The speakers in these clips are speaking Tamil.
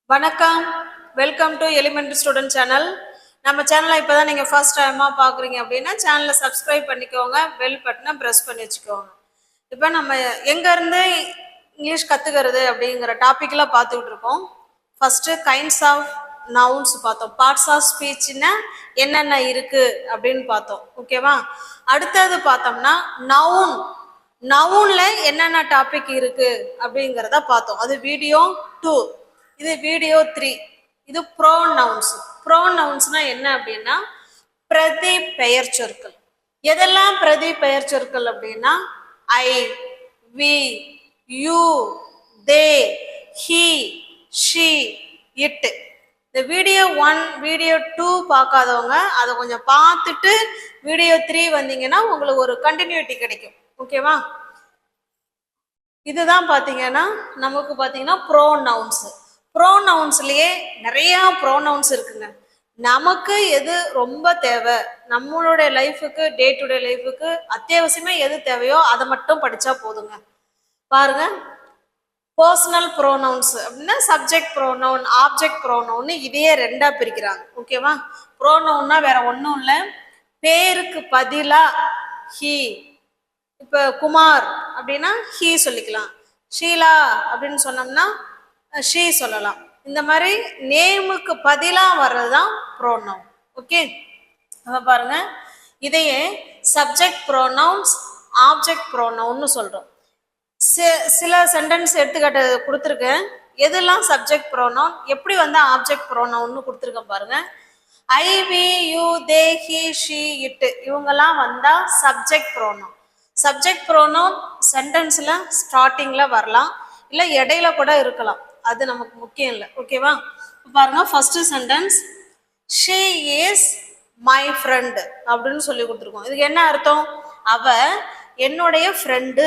வணக்கம், welcome to elementary student channel. நம்ம சேனலை இப்போ தான் நீங்கள் ஃபர்ஸ்ட் டைமாக பார்க்குறீங்க அப்படின்னா சேனலை சப்ஸ்கிரைப் பண்ணிக்கோங்க, பெல் பட்டனை ப்ரெஸ் பண்ணி வச்சுக்கோங்க. இப்போ நம்ம எங்கேருந்து இங்கிலீஷ் கற்றுக்கிறது அப்படிங்கிற டாப்பிக்கில் பார்த்துக்கிட்டு இருக்கோம். ஃபஸ்ட்டு கைண்ட்ஸ் ஆஃப் நவுன்ஸ் பார்த்தோம், பார்ட்ஸ் ஆஃப் ஸ்பீச்னா என்னென்ன இருக்குது அப்படின்னு பார்த்தோம். ஓகேவா? அடுத்தது பார்த்தோம்னா நவுனில் என்னென்ன டாபிக் இருக்குது அப்படிங்கிறத பார்த்தோம். அது வீடியோ 2, இது வீடியோ 3. இது ப்ரோனவுன்ஸ். ப்ரோனவுன்ஸ்னா என்ன அப்படின்னா பிரதி பெயர் சொற்கள். எதெல்லாம் பிரதி பெயர் சொற்கள் அப்படின்னா I, we, you, they, he, she, it. இந்த வீடியோ 1 வீடியோ 2 பார்க்காதவங்க அதை கொஞ்சம் பார்த்துட்டு வீடியோ 3 வந்தீங்கன்னா உங்களுக்கு ஒரு கண்டினியூட்டி கிடைக்கும். ஓகேவா? இதுதான் பார்த்தீங்கன்னா நமக்கு பார்த்தீங்கன்னா ப்ரோனவுன்ஸ். ப்ரோனவுன்ஸ்லயே நிறைய ப்ரோனவுன்ஸ் இருக்குங்க. நமக்கு எது ரொம்ப தேவை, நம்மளுடைய லைஃபுக்கு, டே டு டே லைஃபுக்கு அத்தியாவசியமா எது தேவையோ அதை மட்டும் படிச்சா போதுங்க. பாருங்க, பர்சனல் ப்ரோனவுன்ஸ் அப்படின்னா சப்ஜெக்ட் ப்ரோனவுன், ஆப்ஜெக்ட் ப்ரோனவுன், இதையே ரெண்டா பிரிக்கிறாங்க. ஓகேவா? ப்ரோனவுன்னா வேற ஒன்றும் இல்லை, பேருக்கு பதிலா ஹி. இப்போ குமார் அப்படின்னா ஹி சொல்லிக்கலாம், ஷீலா அப்படின்னு சொன்னோம்னா ஷீ சொல்லலாம். இந்த மாதிரி நேமுக்கு பதிலாக வர்றது தான் ப்ரோனவுன். ஓகே, அதை பாருங்க, இதையே சப்ஜெக்ட் ப்ரோனவுன்ஸ், ஆப்ஜெக்ட் ப்ரோனவுன்னு சொல்கிறோம். சில சென்டென்ஸ் எடுத்துக்காட்டு கொடுத்துருக்கேன். எதெல்லாம் சப்ஜெக்ட் ப்ரோனவுன், எப்படி வந்து ஆப்ஜெக்ட் ப்ரோனவுன்னு கொடுத்துருக்கேன் பாருங்க. I, we, you, they, he, she, it இவங்கெல்லாம் வந்தால் சப்ஜெக்ட் ப்ரோனவுன். சப்ஜெக்ட் ப்ரோனவுன் சென்டென்ஸில் ஸ்டார்டிங்கில் வரலாம், இல்லை இடையில கூட இருக்கலாம், அது நமக்கு முக்கியம் இல்லை. ஓகேவா? பாருங்க, first sentence she is my friend அப்படின்னு சொல்லி கொடுத்துருக்கோம். இதுக்கு என்ன அர்த்தம்? அவ என்னுடைய ஃப்ரெண்டு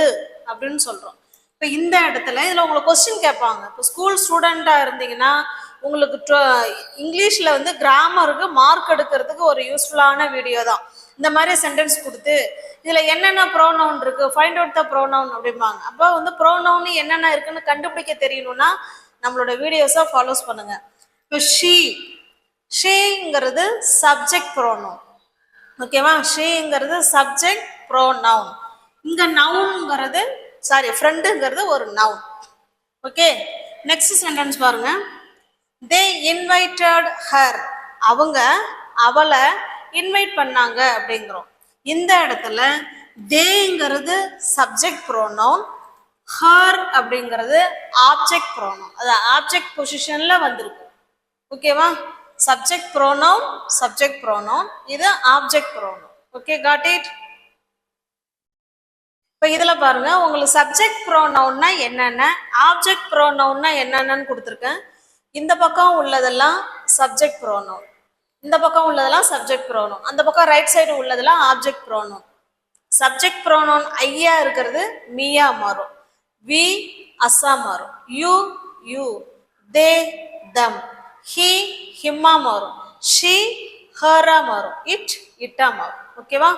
அப்படின்னு சொல்றோம். இப்போ இந்த இடத்துல இதில் உங்களுக்கு கொஸ்டின் கேட்பாங்க. இப்போ ஸ்கூல் ஸ்டூடெண்ட்டாக இருந்தீங்கன்னா உங்களுக்கு இங்கிலீஷில் வந்து கிராமருக்கு மார்க் எடுக்கிறதுக்கு ஒரு யூஸ்ஃபுல்லான வீடியோ தான் இந்த மாதிரி சென்டென்ஸ் கொடுத்து இதில் என்னென்ன ப்ரோனவுன் இருக்குது, ஃபைண்ட் அவுட் த ப்ரோனவுன் அப்படிம்பாங்க. அப்போ வந்து ப்ரோனவுன் என்னென்ன இருக்குன்னு கண்டுபிடிக்க தெரியணும்னா நம்மளோட வீடியோஸை ஃபாலோஸ் பண்ணுங்க. இப்போ ஷீங்கிறது சப்ஜெக்ட் ப்ரோனவுன். ஓகேவா? ஷீங்கிறது சப்ஜெக்ட் ப்ரோனவுன். இங்கே நவுன்ங்கிறது ஃப்ரெண்டுங்கிறது ஒரு நவுன். ஓகே, நெக்ஸ்ட் சென்டென்ஸ் பாருங்க. தே இன்வைட்டட் ஹர், அவங்க அவளை இன்வைட் பண்ணாங்க அப்படிங்கிறோம். இந்த இடத்துல தேங்கிறது சப்ஜெக்ட் ப்ரோனவுன், ஹர் அப்படிங்கிறது ஆப்ஜெக்ட் ப்ரோனவுன். அது ஆப்ஜெக்ட் பொசிஷன்ல வந்திருக்கு. ஓகேவா? சப்ஜெக்ட் ப்ரோனவுன், இது object pronoun. Okay, got it? இப்போ இதில் பாருங்க, உங்களுக்கு சப்ஜெக்ட் ப்ரோனவுன்னா என்னென்ன, ஆப்ஜெக்ட் ப்ரோனவுன்னா என்னென்னு கொடுத்துருக்கேன். இந்த பக்கம் உள்ளதெல்லாம் சப்ஜெக்ட் ப்ரோனவுன், இந்த பக்கம் உள்ளதெல்லாம் சப்ஜெக்ட் ப்ரோனவுன், அந்த பக்கம் ரைட் சைடு உள்ளதெல்லாம் ஆப்ஜெக்ட் ப்ரோனவுன். சப்ஜெக்ட் ப்ரோனவுன் ஐயா இருக்கிறது மீயா மாறும், வி அஸ்ஸா மாறும், யூ, தே தம், ஹி ஹிம்மா மாறும், ஷி ஹரா மாறும், இட்டா மாறும். ஓகேவா?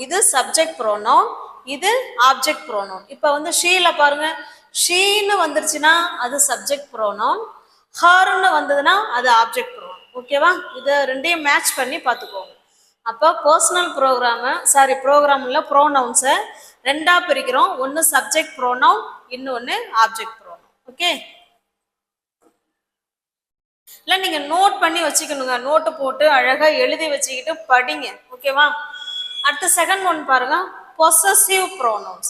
இது சப்ஜெக்ட் ப்ரோனவுன், இது ஆப்ஜெக்ட் ப்ரோனவுன். இப்போ வந்து ஷீல பாருங்க, ஷீன்னு வந்துருச்சுன்னா அது சப்ஜெக்ட் ப்ரோனவுன், ஹர்ன்னு வந்ததுன்னா அது ஆப்ஜெக்ட் ப்ரோனவுன். ஓகேவா? இதை ரெண்டையும் மேட்ச் பண்ணி பார்த்துக்கோங்க. அப்போ பர்சனல் ப்ரோக்ராமில் ப்ரோனவுன்ஸை ரெண்டா பிரிக்கிறோம். ஒன்று சப்ஜெக்ட் ப்ரோனவுன், இன்னொன்று ஆப்ஜெக்ட் ப்ரோனவுன். ஓகே, இல்லை நீங்கள் நோட் பண்ணி வச்சுக்கணுங்க. நோட்டு போட்டு அழகாக எழுதி வச்சுக்கிட்டு படிங்க. ஓகேவா? அடுத்த செகண்ட் ஒன் பாருங்க, பொசசிவ் ப்ரோனவுன்ஸ்.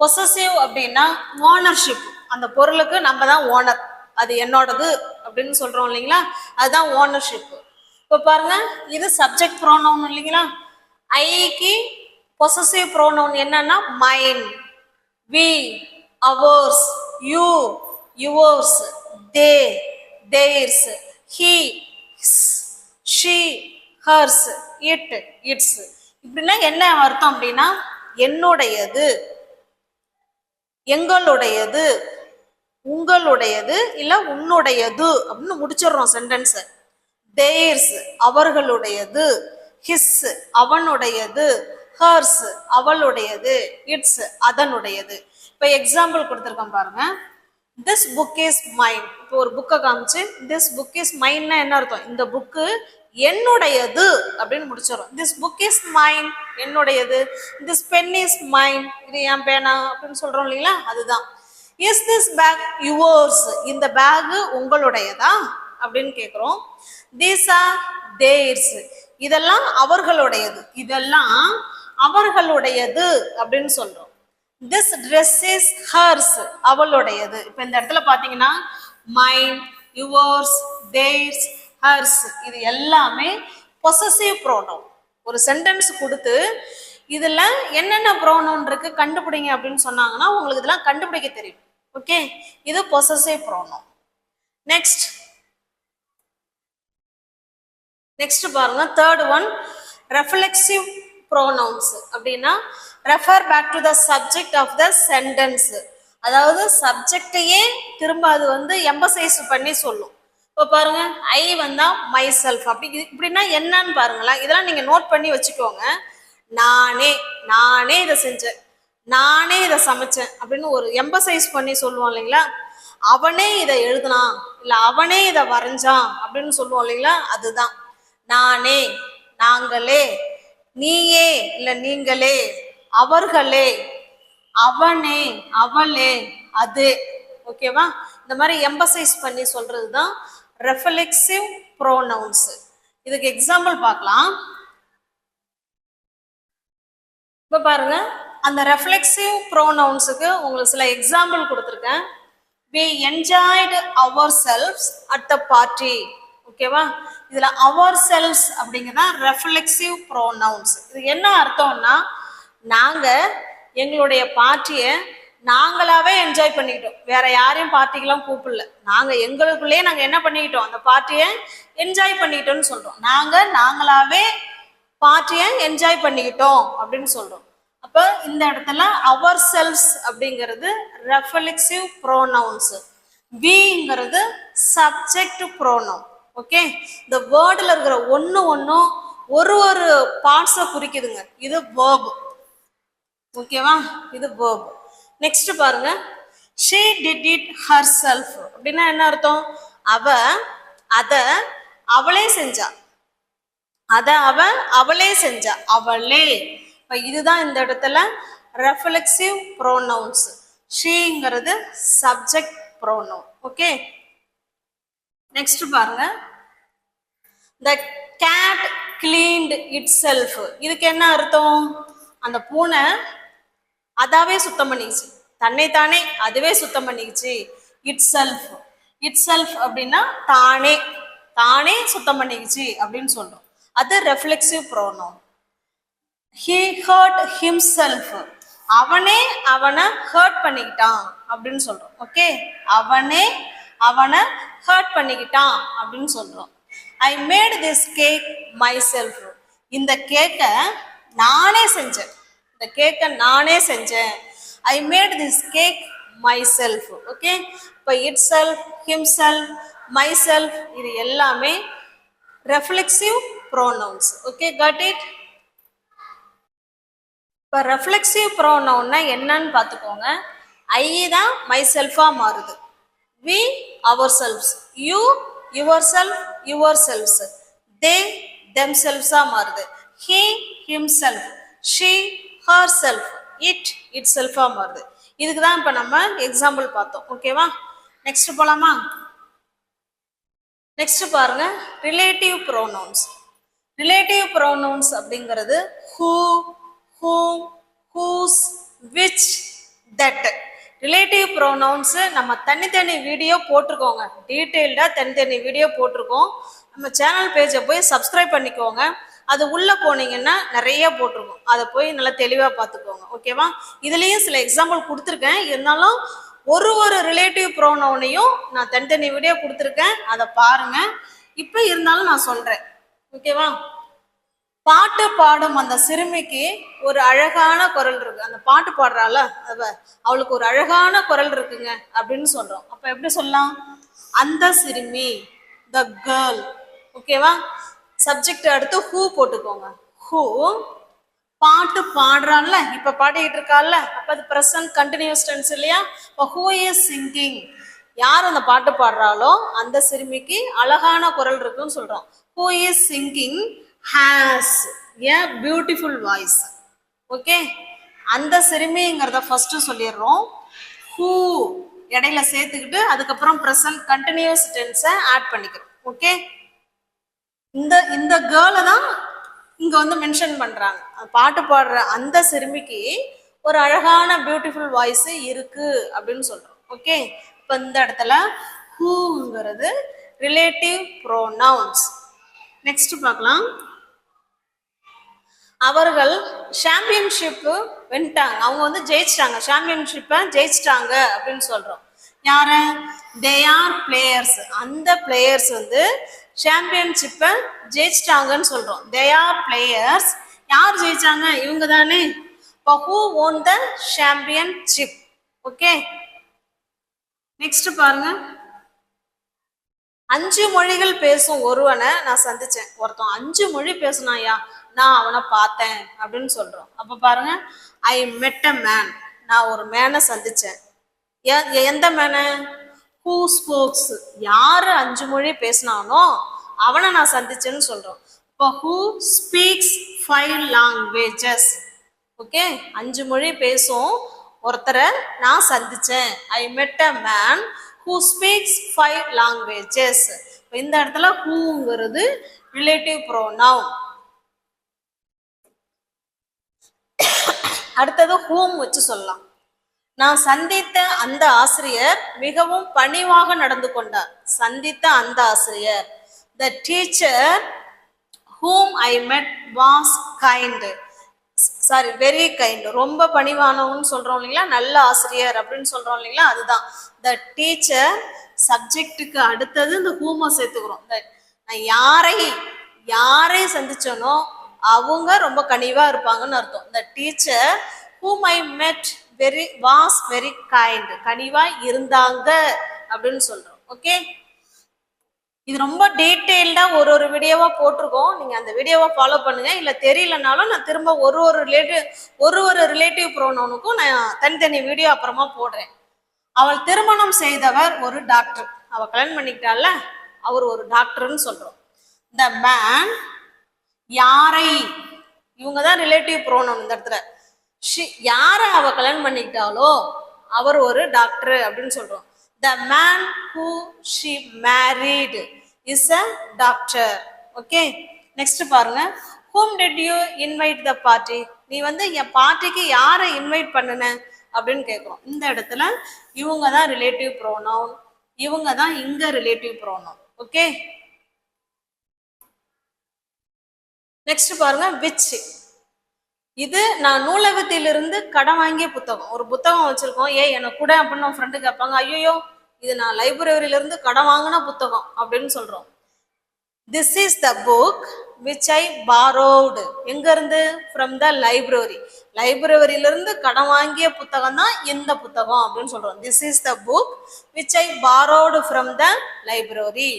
பொசசிவ் அப்படின்னா ஓனர்ஷிப், அந்த பொருளுக்கு நம்ம தான் ஓனர், அது என்னோடது அப்படின்னு சொல்றோம் இல்லைங்களா, அதுதான் ஓனர்ஷிப். இப்போ பாருங்க, இது சப்ஜெக்ட் ப்ரோனவுன் இல்லைங்களா. ஐக்கு பொசசிவ் ப்ரோனவுன் என்னன்னா mine, we, ours, you, yours, they, theirs, he, she, hers, its. இப்படின்னா என்ன அர்த்தம் அப்படின்னா என்னுடையது, எங்களுடையது, உங்களுடையது, இல்ல உன்னுடையது அப்படின்னு முடிச்சிடுறோம் சென்டென்ஸ். தேர்ஸ் அவர்களுடையது, ஹிஸ் அவனுடையது, ஹர்ஸ் அவளுடையது, இட்ஸ் அதனுடையது. இப்போ எக்ஸாம்பிள் கொடுத்துருக்கோம் பாருங்க. This book is mine. இப்போ ஒரு புக்கை காமிச்சு திஸ் புக் இஸ் மைன்னா என்ன அர்த்தம், இந்த புக்கு என்னுடையது அப்படின்னு முடிச்சிடும். திஸ் புக் இஸ் மைன், என்னுடையது. திஸ் பென் இஸ் மைன், இது என் பேனா அப்படின்னு சொல்றோம் இல்லைங்களா, அதுதான். இஸ் திஸ் பேக் யுவர்ஸ், இந்த பேக் உங்களுடையதா அப்படின்னு கேட்குறோம். தீஸ் ஆர் தேர்ஸ், இதெல்லாம் அவர்களுடையது, இதெல்லாம் அவர்களுடையது அப்படின்னு சொல்றோம். திஸ் ட்ரெஸ் இஸ் ஹர்ஸ், அவளுடையது. இப்போ இந்த இடத்துல பார்த்தீங்கன்னா மைன், யுவர்ஸ், தேர்ஸ், ஹர்ஸ், இது எல்லாமே பொசசிவ் ப்ரோனவுன். ஒரு சென்டென்ஸ் கொடுத்து இதுல என்னென்ன ப்ரோனவுன் இருக்கு கண்டுபிடிங்க அப்படின்னு சொன்னாங்கன்னா உங்களுக்கு இதெல்லாம் கண்டுபிடிக்க தெரியும். ஓகே, இது பொசசிவ் ப்ரோனவுன். நெக்ஸ்ட் பாருங்க, தேர்ட் ஒன் ரெஃப்ளெக்சிவ் ப்ரோனவுன்ஸ். அப்படின்னா refer back to the subject of the sentence. அதாவது சப்ஜெக்டையே திரும்ப அது வந்து எம்பசைஸ் பண்ணி சொல்லும். இப்போ பாருங்க, ஐ வந்தா மை செல்ஃப், அப்படி இப்படின்னா என்னன்னு பாருங்களேன். இதெல்லாம் நீங்க நோட் பண்ணி வச்சுக்கோங்க. நானே இதை செஞ்சேன், நானே இதை சமைச்சேன் அப்படின்னு ஒரு எம்பசைஸ் பண்ணி சொல்லுவோம் இல்லைங்களா. அவனே இதை எழுதினான், இல்லை அவனே இதை வரைஞ்சான் அப்படின்னு சொல்லுவோம் இல்லைங்களா, அதுதான். நானே, நாங்களே, நீயே இல்லை நீங்களே, அவர்களே, அவனே, அவளே, அது. ஓகேவா, இந்த மாதிரி எம்பசைஸ் பண்ணி சொல்றது தான் ரெஃப்ளெக்சிவ் ப்ரோனவுன்ஸ். இதுக்கு எக்ஸாம்பிள் பார்க்கலாம். இப்போ பாருங்க, அந்த ரெஃப்ளெக்சிவ் ப்ரோனவுன்ஸுக்கு உங்களுக்கு சில எக்ஸாம்பிள் கொடுத்துருக்கேன். we enjoyed ourselves at the party. ஓகேவா, இதுல ourselves அப்படிங்கிறதா ரெஃப்ளெக்சிவ் ப்ரோனவுன்ஸ். இது என்ன அர்த்தம்னா, நாங்க எங்களுடைய பார்ட்டியை நாங்களாவே என்ஜாய் பண்ணிக்கிட்டோம், வேற யாரையும் பார்ட்டிக்கெல்லாம் கூப்பிடல. நாங்க எங்களுக்குள்ளேயே நாங்க என்ன பண்ணிக்கிட்டோம், அந்த பார்ட்டியை என்ஜாய் பண்ணிக்கிட்டோம்னு சொல்றோம். நாங்களாவே பார்ட்டியை என்ஜாய் பண்ணிக்கிட்டோம் அப்படின்னு சொல்றோம். அப்போ இந்த இடத்துல அவர் செல்ஸ் அப்படிங்கிறது ரெஃப்ளெக்சிவ் ப்ரோனவுன்ஸ், விங்கிறது சப்ஜெக்ட் ப்ரோனவுன். ஓகே, இந்த வேர்டில் இருக்கிற ஒன்றும் ஒரு பார்ட்ஸை குறிக்குதுங்க. இது வேர்ப். ஓகேவா, இது வேர்ப். நெக்ஸ்ட் பாருங்க, she did it herself அப்படின்னா என்ன அர்த்தம், அவளே செஞ்சா, அவளே செஞ்சா, அவளே. இப்போ இதுதான் இந்த இடத்துல ரெஃப்ளெக்சிவ் ப்ரோனவுன்ஸ். ஷீங்கிறது சப்ஜெக்ட் ப்ரோனவுன். ஓகே, நெக்ஸ்ட் பாருங்க, the cat cleaned itself. இதுக்கு என்ன அர்த்தம், அந்த பூனை அதாவே சுத்தம் பண்ணிக்கிச்சு, தன்னைத்தானே அதுவே சுத்தம் பண்ணிக்கிச்சு. இட்செல்ஃப் அப்படின்னா தானே சுத்தம் பண்ணிக்கிச்சு அப்படின்னு சொல்றோம். அது reflexive pronoun. he hurt himself, அவனை ஹர்ட் பண்ணிக்கிட்டான் அப்படின்னு சொல்றோம். ஓகே, அவனை ஹர்ட் பண்ணிக்கிட்டான் அப்படின்னு சொல்றோம். I made this cake myself, இந்த கேக்கை நானே செஞ்சேன், I made this cake myself. Okay, இப்போ இட்செல்ஃப், himself, myself இது எல்லாமே reflexive pronouns. Okay, got it. இப்போ ரெஃப்ளெக்சிவ் ப்ரோனவுன்னா என்னன்னு பார்த்துக்கோங்க. ஐ தான் மை செல்ஃபாக மாறுது, we ourselves, you yourself yourselves, they தெம் செல்ஃப்ஸாக மாறுது, he himself, she herself, இட் செல்ஃபாக மாறுது. இதுக்கு தான் இப்போ நம்ம எக்ஸாம்பிள் பார்த்தோம். ஓகேவா, நெக்ஸ்ட் போகலாமா. நெக்ஸ்ட் பாருங்க, ரிலேட்டிவ் ப்ரோனவுன்ஸ். ரிலேட்டிவ் ப்ரோனவுன்ஸ் அப்படிங்கிறது who, whom, whose, which, that. Relative pronouns நம்ம தனித்தனி வீடியோ போட்டிருக்கோங்க, டீட்டெயில்டாக தனித்தனி வீடியோ போட்டிருக்கோம். நம்ம சேனல் பேஜை போய் சப்ஸ்கிரைப் பண்ணிக்கோங்க. அது உள்ளே போனீங்கன்னா நிறைய போட்டிருக்கோம், அதை போய் நல்லா தெளிவாக பார்த்துக்கோங்க. ஓகேவா, இதுலேயும் சில எக்ஸாம்பிள் கொடுத்துருக்கேன், இருந்தாலும் ஒரு ரிலேட்டிவ் ப்ரோனவுனையும் நான் தனித்தனி வீடியோ கொடுத்துருக்கேன், அதை பாருங்க. இப்போ இருந்தாலும் நான் சொல்கிறேன். ஓகேவா, பாட்டு பாடும் அந்த சிறுமிக்கு ஒரு அழகான குரல் இருக்கு, அந்த பாட்டு பாடுறாள் அவளுக்கு ஒரு அழகான குரல் இருக்குங்க அப்படின்னு சொல்றோம். அப்ப எப்படி சொல்லலாம், அந்த சிறுமி, த கேர்ள். ஓகேவா, சப்ஜெக்ட் அடுத்து ஹூ போட்டுக்கோங்க. ஹூ பாட்டு பாடுறான்ல, இப்ப பாடிக்கிட்டு இருக்கால, அப்ப அது ப்ரெசன்ட் கண்டினியூஸ் டென்ஸ் இல்லையா. இப்போ ஹூ இஸ் சிங்கிங், யார் அந்த பாட்டு பாடுறாளோ அந்த சிறுமிக்கு அழகான குரல் இருக்குன்னு சொல்றோம். Who is singing has a beautiful voice. Okay, அந்த சிறுமிங்கிறத ஃபர்ஸ்ட் சொல்லிடுறோம். Who இடையில சேர்த்துக்கிட்டு அதுக்கப்புறம் ப்ரெசன்ட் கண்டினியூஸ் டென்ஸை ஆட் பண்ணிக்கிறோம். ஓகே, இந்த கேர்ளை தான் இங்க வந்து மென்ஷன் பண்றாங்க. பாட்டு பாடுற அந்த சிறுமிக்கு ஒரு அழகான பியூட்டிஃபுல் வாய்ஸ் இருக்கு அப்படின்னு சொல்றோம். ஓகே, இப்போ இந்த இடத்துல ஹூங்கிறது ரிலேட்டிவ் ப்ரோனவுன்ஸ். நெக்ஸ்ட் பார்க்கலாம். அவர்கள் சாம்பியன்ஷிப்பு வென்ட்டாங்க, அவங்க வந்து ஜெயிச்சிட்டாங்க, சாம்பியன்ஷிப்பை ஜெயிச்சிட்டாங்க அப்படின்னு சொல்றோம். யாரு? They are players. அந்த பிளேயர்ஸ் வந்து சாம்பியன்ஷிப்பை ஜெயிச்சிட்டாங்கன்னு சொல்றோம். They are players. யார் ஜெயிச்சாங்க? இவங்க தானே. இப்போ who own the championship. Okay, next பாருங்க. 5 மொழிகள் பேசும் ஒருவனை நான் சந்திச்சேன். ஒருத்தன் 5 மொழி பேசுனாயா, நான் அவனை பார்த்தேன் அப்படின்னு சொல்றோம். அப்ப பாருங்க, ஐ மெட் அ மேன். நான் ஒரு மேனை சந்திச்சேன். எந்த மேனை? Who spokes. யாரு 5 மொழி பேசினானோ அவனை நான் சந்திச்சேன்னு சொல்றோம். இப்போ ஹூ ஸ்பீக்ஸ் 5 லாங்குவேஜஸ். ஓகே, 5 மொழி பேசும் ஒருத்தரை நான் சந்திச்சேன். ஐ மெட் a man who speaks 5 languages. இந்த இடத்துல whoங்கிறது ரிலேட்டிவ் ப்ரோனவுன். அடுத்தது whom வச்சு சொல்லலாம். நான் சந்தித்த அந்த ஆசிரியர் மிகவும் பணிவாக நடந்து கொண்டார். சந்தித்த அந்த ஆசிரியர். The teacher whom I met was kind. Sorry, very kind. ரொம்ப பணிவானவன்னு சொல்றோம் இல்லைங்களா, நல்ல ஆசிரியர் அப்படின்னு சொல்றோம் இல்லைங்களா, அதுதான். த டீச்சர் சப்ஜெக்டுக்கு அடுத்தது இந்த ஹூமை சேர்த்துக்கிறோம். நான் யாரை சந்திச்சனோ அவங்க ரொம்ப கனிவா இருப்பாங்கன்னு அர்த்தம். The teacher whom I met was very kind. கனிவா இருந்தாங்க அப்படின்னு சொல்றோம். ஓகே, இது ரொம்ப டீட்டெயில்டா ஒரு வீடியோவா போட்டிருக்கோம். நீங்க அந்த வீடியோவை ஃபாலோ பண்ணுங்க. இல்ல தெரியலனாலும் நான் திரும்ப ஒரு ரிலேட்டிவ் ப்ரோனவுனுக்கும் நான் தனித்தனி வீடியோ அப்புறமா போடுறேன். அவள் திருமணம் செய்தவர் ஒரு டாக்டர். அவ கல்யாணம் பண்ணிக்கிட்டால, அவர் ஒரு டாக்டர்னு சொல்றோம். த மேன், யாரை, இவங்க தான் ரிலேட்டிவ் ப்ரோனவுன் இந்த இடத்துல. யாரை அவ கல்யாணம் பண்ணிக்கிட்டாலோ அவர் ஒரு டாக்டர் அப்படின்னு சொல்றோம். The man who she married is a doctor. Okay, next பாருங்க. Whom did you invite the party? நீ வந்து என் பார்ட்டிக்கு யாரை இன்வைட் பண்ணுன அப்படின்னு கேட்குறோம். இந்த இடத்துல இவங்க தான் ரிலேட்டிவ் ப்ரோனவுன், இவங்க தான் இங்க ரிலேட்டிவ் ப்ரோனவுன். ஓகே, நெக்ஸ்ட் பாருங்க. which. இது நான் நூலகத்திலிருந்து கடன் வாங்கிய புத்தகம். ஒரு புத்தகம் வச்சிருக்கோம், எனக்கு கூட அப்படின்னு நம்ம ஃப்ரெண்டு கேட்பாங்க, ஐயோ இது நான் லைப்ரரியில இருந்து கடன் வாங்கின புத்தகம் அப்படின்னு சொல்றோம். This is the book which I borrowed. எங்க இருந்து? From the library. லைப்ரரியில இருந்து கடன் வாங்கிய புத்தகம் தான் இந்த புத்தகம் அப்படின்னு சொல்றோம். This is the book which I borrowed from the library.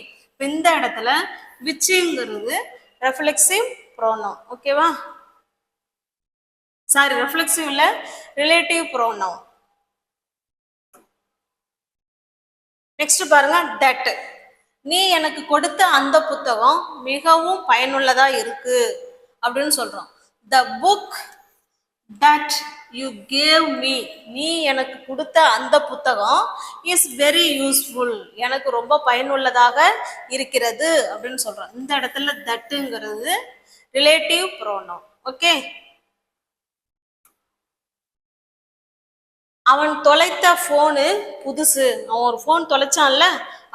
இந்த இடத்துல விச்ங்கிறது ரெஃப்ளெக்சிவ் ப்ரோனவுன். ஓகேவா? சாரி, ரெஃப்ளெக்சிவ் இல்ல, ரிலேட்டிவ் ப்ரோனவுன். நெக்ஸ்ட் பாருங்க. தட். நீ எனக்கு கொடுத்த அந்த புத்தகம் மிகவும் பயனுள்ளதா இருக்கு அப்படின்னு சொல்றோம். The book that you gave me. நீ எனக்கு கொடுத்த அந்த புத்தகம் இஸ் வெரி யூஸ்ஃபுல். எனக்கு ரொம்ப பயனுள்ளதாக இருக்கிறது அப்படின்னு சொல்றோம். இந்த இடத்துல தட்டுங்கிறது ரிலேட்டிவ் ப்ரோனவுன். ஓகே, அவன் தொலைத்த போனு புதுசு. அவன் ஒரு போன் தொலைச்சான்ல,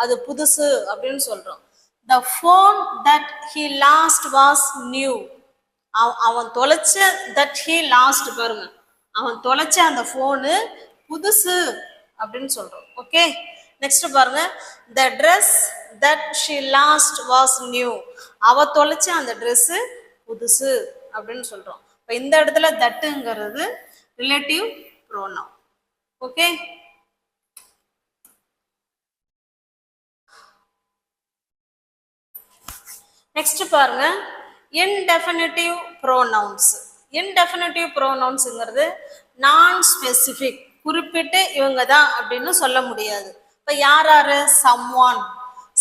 அது புதுசு அப்படின்னு சொல்றோம். The phone that he lost was new. அவன் தொலைச்ச that he lost பாருங்க, அவன் தொலைச்ச அந்த போனு புதுசு அப்படின்னு சொல்றோம். ஓகே, நெக்ஸ்ட் பாருங்க. The dress that she lost was new. அவ தொலைச்ச அந்த ட்ரெஸ் புதுசு அப்படின்னு சொல்றோம். இப்போ இந்த இடத்துல தட்டுங்கிறது ரிலேட்டிவ் ப்ரோனவுன். ஓகே, நெக்ஸ்ட் பாருங்க. இன்டெஃபினிட்டிவ் ப்ரோனவுன்ஸ். இன்டெஃபினிட்டிவ் ப்ரோனவுன்ஸ்ங்கிறது நான் ஸ்பெசிஃபிக், குறிப்பிட்டு இவங்க தான் அப்படின்னு சொல்ல முடியாது. இப்போ யார் யாரு someone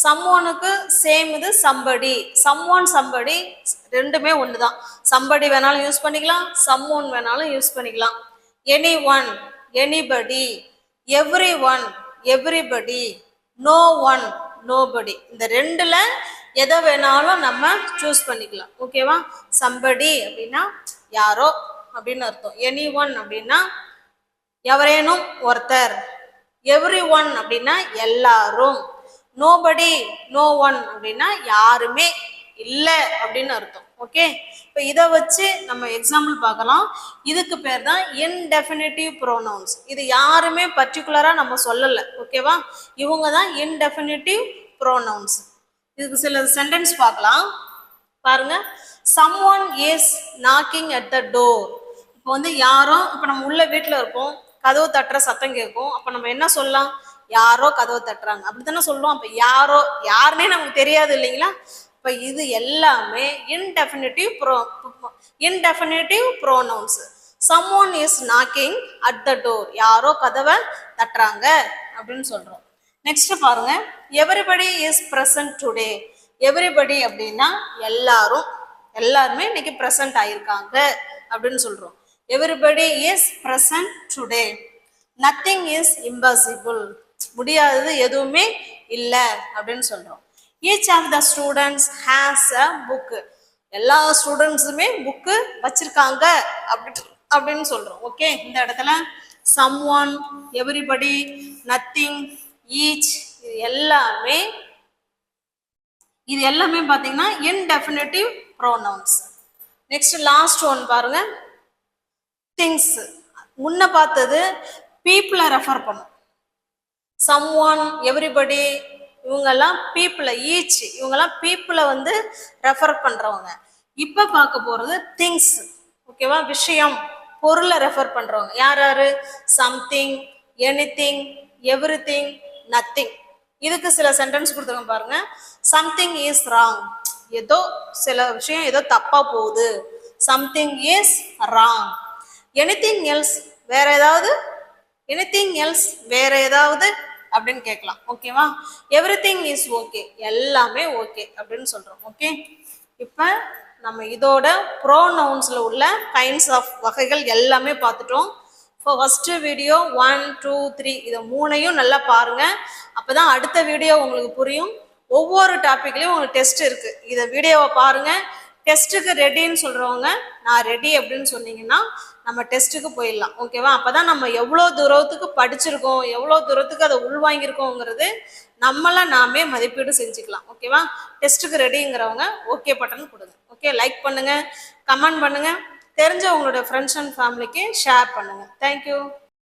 someoneக்கு சேம் இது somebody someone somebody ரெண்டுமே ஒன்று தான். somebody வேணாலும் யூஸ் பண்ணிக்கலாம், someone வேணாலும் யூஸ் பண்ணிக்கலாம். anyone anybody everyone everybody no one nobody இந்த ரெண்டுல எதை வேணாலும் நம்ம சூஸ் பண்ணிக்கலாம். ஓகேவா? somebody அப்படின்னா யாரோ அப்படின்னு அர்த்தம். anyone அப்படின்னா எவரேனும் ஒருத்தர். everyone அப்படின்னா எல்லாரும். nobody no one அப்படின்னா யாருமே இல்லை அப்படின்னு அர்த்தம். ஓகே, இப்போ இதை வச்சு நம்ம எக்ஸாம்பிள் பார்க்கலாம். இதுக்கு பேர் தான் இன்டெஃபினிட்டிவ் ப்ரோனவுன்ஸ். இது யாருமே பர்டிகுலராக நம்ம சொல்லலை. ஓகேவா? இவங்க தான் இன்டெஃபினிட்டிவ் ப்ரோனவுன்ஸ். இதுக்கு சில சென்டென்ஸ் பார்க்கலாம். பாருங்க, someone is knocking at the door. இப்போ வந்து யாரோ, இப்போ நம்ம உள்ள வீட்டில் இருப்போம், கதவு தட்டுற சத்தம் கேட்கும். அப்போ நம்ம என்ன சொல்லலாம்? யாரோ கதவு தட்டுறாங்க அப்படித்தானே சொல்லுவோம். அப்போ யாரோ யாருன்னே நமக்கு தெரியாது இல்லைங்களா? இப்போ இது எல்லாமே இன்டெஃபினிட்டிவ் pronouns. someone is knocking at the door, யாரோ கதவை தட்டுறாங்க அப்படின்னு சொல்றோம். நெக்ஸ்ட் பாருங்க, everybody is present today. everybody அப்படின்னா எல்லாரும், எல்லாருமே இன்னைக்கு present ஆயிருக்காங்க அப்படின்னு சொல்றோம். everybody is present today. nothing is impossible, முடியாதது எதுவுமே இல்லை அப்படின்னு சொல்றோம். each of the students has a book. எல்லா ஸ்டூடெண்ட்ஸுமே புக்கு வச்சிருக்காங்க அப்படின்னு சொல்றோம். ஓகே, இந்த இடத்துல someone, everybody, nothing, each இது எல்லாமே பார்த்தீங்கன்னா இன்டெஃபினிட்டிவ் ப்ரோனவுன்ஸ். நெக்ஸ்ட் லாஸ்ட் ஒன் பாருங்க, திங்ஸ். முன்ன பார்த்தது பீப்புளை ரெஃபர் பண்ணும். someone, everybody இவங்கெல்லாம் பீப்புளை, ஈச் இவங்கெல்லாம் பீப்புளை வந்து ரெஃபர் பண்றவங்க. இப்போ பார்க்க போறது திங்ஸ். ஓகேவா? விஷயம், பொருளை ரெஃபர் பண்றவங்க. யார் யாரு? Something, anything, everything, nothing. இதுக்கு சில சென்டென்ஸ் கொடுத்துருங்க பாருங்க. சம்திங் இஸ் ராங், ஏதோ சில விஷயம் ஏதோ தப்பா போகுது. Something is wrong. Anything else, வேற ஏதாவது, எனிதிங் எல்ஸ் வேற ஏதாவது அப்படின்னு கேட்கலாம். ஓகேவா? எவ்ரிதிங் இஸ் ஓகே, எல்லாமே ஓகே அப்படின்னு சொல்றோம். ஓகே, இப்போ நம்ம இதோட ப்ரோனவுன்ஸ்ல உள்ள கைண்ட்ஸ் ஆஃப் வகைகள் எல்லாமே பார்த்துட்டோம். ஃபர்ஸ்ட் வீடியோ 1, 2, 3 இதை மூணையும் நல்லா பாருங்க. அப்பதான் அடுத்த வீடியோ உங்களுக்கு புரியும். ஒவ்வொரு டாபிக்லயும் உங்களுக்கு டெஸ்ட் இருக்கு. இதை வீடியோவை பாருங்க. டெஸ்ட்டுக்கு ரெடின்னு சொல்றவங்க நான் ரெடி அப்படின்னு சொன்னீங்கன்னா நம்ம டெஸ்ட்டுக்கு போயிடலாம். ஓகேவா? அப்பதான் நம்ம எவ்வளோ தூரத்துக்கு படிச்சிருக்கோம், எவ்வளோ தூரத்துக்கு அதை உள்வாங்கியிருக்கோங்கிறது நம்மள நாமே மதிப்பீடு செஞ்சுக்கலாம். ஓகேவா? டெஸ்ட்டுக்கு ரெடிங்கிறவங்க ஓகே பட்டன் கொடுங்க. ஓகே, லைக் பண்ணுங்க, கமெண்ட் பண்ணுங்க, தெரிஞ்ச உங்களோட ஃப்ரெண்ட்ஸ் அண்ட் ஃபேமிலிக்கு ஷேர் பண்ணுங்க. தேங்க்யூ.